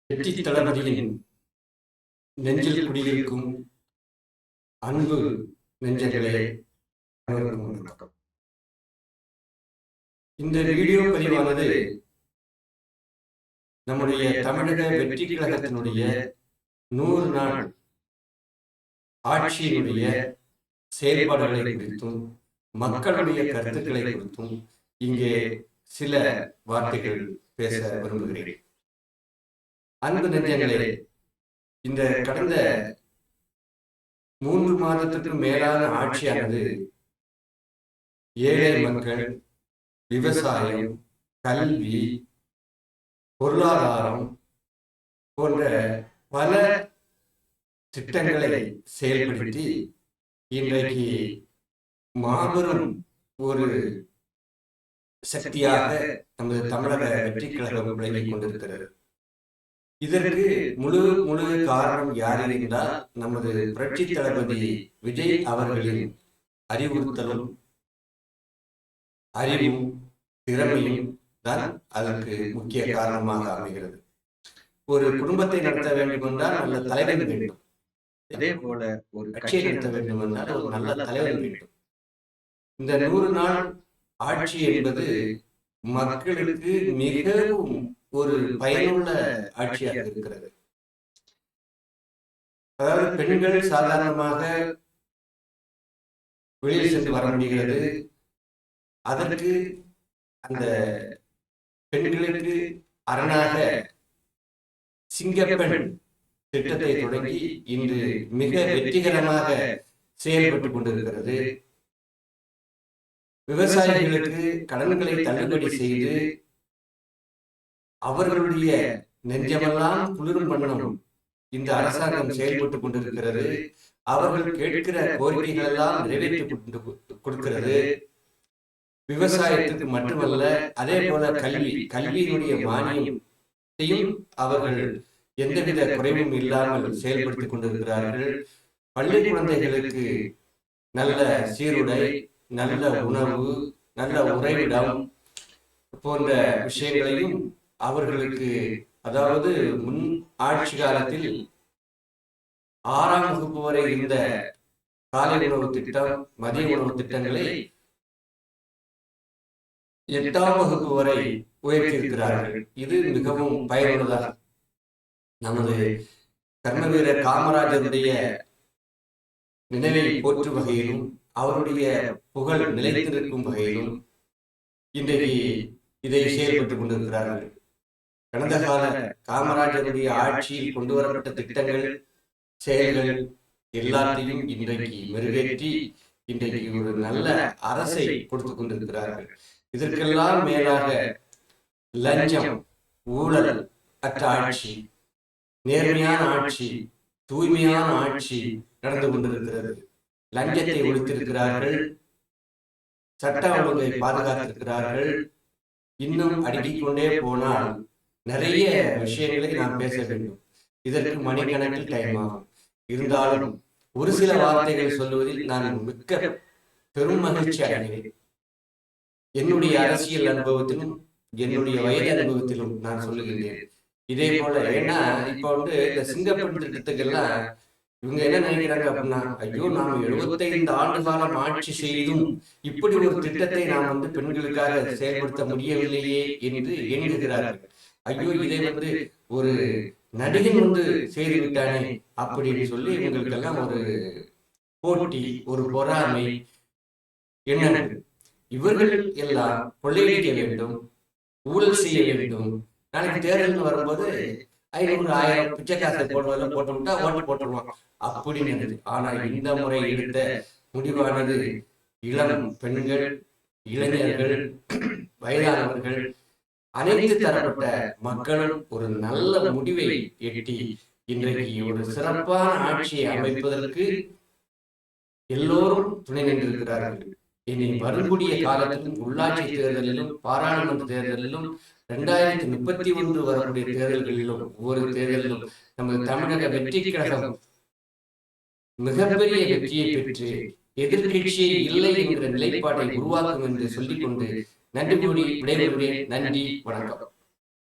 வெற்றி தளபதியின் நெஞ்சில் குடியிருக்கும் அன்பு நெஞ்சங்களே, அனைவருக்கும் வணக்கம். இந்த வீடியோ பதிவானது நம்முடைய தமிழக வெற்றி கழகத்தினுடைய 100 நாள் ஆட்சியினுடைய செயல்பாடுகளை குறித்தும் மக்களுடைய கருத்துக்களை குறித்தும் இங்கே சில வார்த்தைகள் பேச விரும்புகிறேன். அன்பு நெஞ்சங்களே, இந்த கடந்த 3 மாதத்திற்கு மேலான ஆட்சியானது ஏழை மக்கள், விவசாயம், கல்வி, பொருளாதாரம் போன்ற பல திட்டங்களை செயல்படுத்தி இன்றைக்கு மாபெரும் ஒரு சக்தியாக நமது தமிழக வெற்றி கழகம் விளங்கிக் கொண்டிருக்கிறது. இதற்கு முழு காரணம் யார் என்றால் நமது புரட்சி தளபதி விஜய் அவர்களின் அறிவுறுத்தலும் அறிவும் திறமையும் தான் அதற்கு முக்கிய காரணமாக அமைகிறது. ஒரு குடும்பத்தை நடத்த வேண்டும் என்றால் நல்ல தலைவன் வேண்டும். இதே போல ஒரு கட்சியை நடத்த வேண்டும் என்றால் ஒரு நல்ல தலைவன் வேண்டும். இந்த 100 நாள் ஆட்சி என்பது மக்களுக்கு மிகவும் ஒரு பயனுள்ள ஆட்சியாக இருக்கிறது. அதாவது பெண்கள் சாதாரணமாக வெளியில் சென்று வர முடிகிறது. அதற்கு அந்த பெண்களுக்கு அரணாக சிங்கப்பெண் திட்டத்தை தொடங்கி இன்று மிக வெற்றிகரமாக செயல்பட்டுக் கொண்டிருக்கிறது. விவசாயிகளுக்கு கடன்களை தள்ளுபடி செய்து அவர்களுடைய நெஞ்சமெல்லாம் குளிரும் வண்ணம் இந்த அரசாங்கம் செயல்பட்டுக் கொண்டிருக்கிறது. அவர்கள் கேட்கிற கோரிக்கைகள் எல்லாம் நிறைவேற்றி கொடுக்கிறது. விவசாயத்துக்கு மட்டுமல்ல, அதே போல கல்வியினுடைய மானியத்தையும் அவர்கள் எந்தவித குறைவும் இல்லாமல் செயல்படுத்திக் கொண்டிருக்கிறார்கள். பள்ளி குழந்தைகளுக்கு நல்ல சீருடை, நல்ல உணவு, நல்ல உறைவிடம் போன்ற விஷயங்களையும் அவர்களுக்கு, அதாவது முன் ஆட்சி காலத்தில் 6ஆம் வகுப்பு வரை இருந்த காலை உணவு திட்டம், மதிய உணவு திட்டங்களை 8ஆம் வகுப்பு வரை உயர்த்தியிருக்கிறார்கள். இது மிகவும் பயனுள்ளதாக நமது கர்மவீரர் காமராஜருடைய நினைவை போற்றும் வகையிலும் அவருடைய புகழ் நிலைத்திருக்கும் வகையிலும் இன்றைக்கு இதை செயல்பட்டுக் கொண்டிருக்கிறார்கள். கடந்த கால காமராஜருடைய ஆட்சியில் கொண்டு வரப்பட்ட திட்டங்கள், செயல்கள் எல்லாத்தையும் இன்றைக்கு மெருகேற்றி இன்றைக்கு ஒரு நல்ல அரசை கொடுத்துக் கொண்டிருக்கிறார்கள். இதற்கெல்லாம் மேலாக லஞ்சம், ஊழல் அற்ற ஆட்சி, நேர்மையான ஆட்சி, தூய்மையான ஆட்சி நடந்து கொண்டிருக்கிறது. லஞ்சத்தை ஒழித்திருக்கிறார்கள், சட்ட ஒழுங்கை பாதுகாத்திருக்கிறார்கள். இன்னும் அடுக்கிக் கொண்டே போனால் நிறைய விஷயங்களை நாம் பேச வேண்டும். இதற்கு மணிக்கணக்கில் டைம் ஆகும். இருந்தாலும் ஒரு சில வார்த்தைகள் சொல்லுவதில் நான் மிக்க பெரும் மகிழ்ச்சி அடைகிறேன். என்னுடைய அரசியல் அனுபவத்திலும் என்னுடைய வயது அனுபவத்திலும் நான் சொல்லுகின்றேன். இதே போல, ஏன்னா இப்ப இந்த சிங்கப்பெண் திட்டத்துக்கெல்லாம் இவங்க என்ன நினைக்கிறாங்க அப்படின்னா, ஐயோ நாம் 75 ஆண்டு காலம் ஆட்சி செய்தும் இப்படி ஒரு திட்டத்தை நாம் பெண்களுக்காக செயல்படுத்த முடியவில்லையே என்று எண்ணுகிறார்கள். ஐயோ, இதை ஒரு நடிகன் செய்து விட்டானே அப்படின்னு சொல்லி இவங்களுக்கெல்லாம் ஒரு போட்டி, ஒரு பொறாமை எண்ணங்கள். இவர்கள் எல்லாம் கொள்ளையடிக்க வேண்டும், ஊழல் செய்ய வேண்டும். நாளைக்கு தேர்தல் வரும்போது 500 1000 பிச்சைக்காசை போடுவதெல்லாம் போட்டு விட்டா ஓட்டு போட்டுருவாங்க அப்படின்னு. ஆனால் இந்த முறை எடுத்த முடிவானது இளம் பெண்கள், இளைஞர்கள், வயதானவர்கள், அனைத்து தரப்பட்ட மக்களும் ஒரு நல்ல முடிவை எட்டி இன்றைக்கு ஒரு சிறப்பான ஆட்சியை அமைப்பதற்கு எல்லோரும் துணை நின்றிருக்கிறார்கள். இனி வரக்கூடிய காலத்திலும் உள்ளாட்சி தேர்தலிலும் பாராளுமன்ற தேர்தலிலும் 2031 வரக்கூடிய தேர்தல்களிலும் ஒவ்வொரு தேர்தலிலும் நமது தமிழக வெற்றி கழகம் மிகப்பெரிய வெற்றியை பெற்று எதிர்கட்சியே இல்லை என்கிற நிலைப்பாட்டை உருவாக்கும் என்று சொல்லிக்கொண்டு நன்றி கூறி விடைபெறுகிறேன். நன்றி, வணக்கம்.